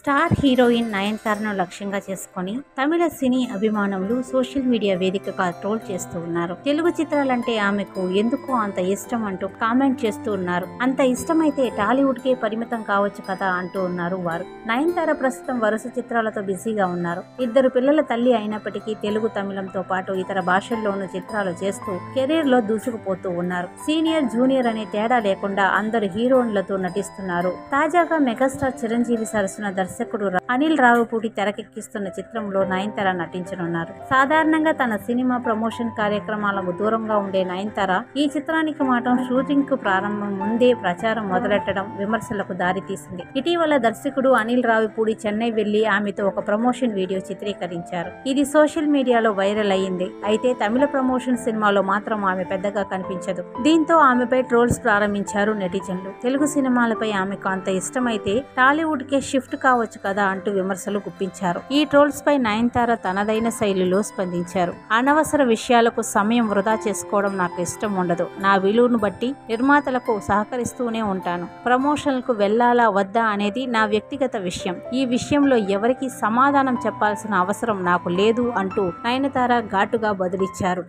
Star heroine నయనతారను లక్ష్యంగా చేసుకొని తమిళ సినీ అభిమానులు సోషల్ మీడియా వేదికగా ట్రోల్ చేస్తూ ఉన్నారు. తెలుగు చిత్రాలంటే ఆమెకు ఎందుకో అంత ఇష్టం అంటూ కామెంట్ చేస్తూ ఉన్నారు. అంత ఇష్టమైతే టాలీవుడ్ కే పరిమితం కావచ్చు కదా అంటూ ఉన్నారు వారు. నయనతార ప్రస్తుతం వరుస చిత్రాలతో బిజీగా ఉన్నారు. ఇద్దరు పిల్లల తల్లి అయినప్పటికీ తెలుగు, తమిళంతో పాటు ఇతర భాషల్లోనూ చిత్రాలు చేస్తూ కెరీర్ లో దూసుకుపోతూ ఉన్నారు. సీనియర్, జూనియర్ అనే తేడా లేకుండా అందరు హీరోయిన్లతో నటిస్తున్నారు. తాజాగా మెగాస్టార్ చిరంజీవి సరసన దర్శకుడు అనిల్ రావిపూడి తెరకెక్కిస్తున్న చిత్రంలో నయనతార నటించనున్నారు. సాధారణంగా తన సినిమా ప్రమోషన్ కార్యక్రమాలకు దూరంగా ఉండే నయనతార ఈ చిత్రానికి మాత్రం షూటింగ్ కు ప్రారంభం ముందే ప్రచారం మొదలెట్టడం విమర్శలకు దారితీసింది. ఇటీవల దర్శకుడు అనిల్ రావిపూడి చెన్నై వెళ్లి ఆమెతో ఒక ప్రమోషన్ వీడియో చిత్రీకరించారు. ఇది సోషల్ మీడియాలో వైరల్ అయ్యింది. అయితే తమిళ ప్రమోషన్ సినిమాలో మాత్రం ఆమె పెద్దగా కనిపించదు. దీంతో ఆమెపై ట్రోల్స్ ప్రారంభించారు నెటిజన్లు. తెలుగు సినిమాలపై ఆమెకు అంత ఇష్టమైతే టాలీవుడ్ కే షిఫ్ట్ కావచ్చు కదా అంటూ విమర్శలు గుప్పించారు. ఈ ట్రోల్స్ పై నయనతార తనదైన శైలిలో స్పందించారు. అనవసర విషయాలకు సమయం వృధా చేసుకోవడం నాకు ఇష్టం ఉండదు. నా విలువను బట్టి నిర్మాతలకు సహకరిస్తూనే ఉంటాను. ప్రమోషన్లకు వెళ్లాలా వద్దా అనేది నా వ్యక్తిగత విషయం. ఈ విషయంలో ఎవరికీ సమాధానం చెప్పాల్సిన అవసరం నాకు లేదు అంటూ నయనతార ఘాటుగా బదులిచ్చారు.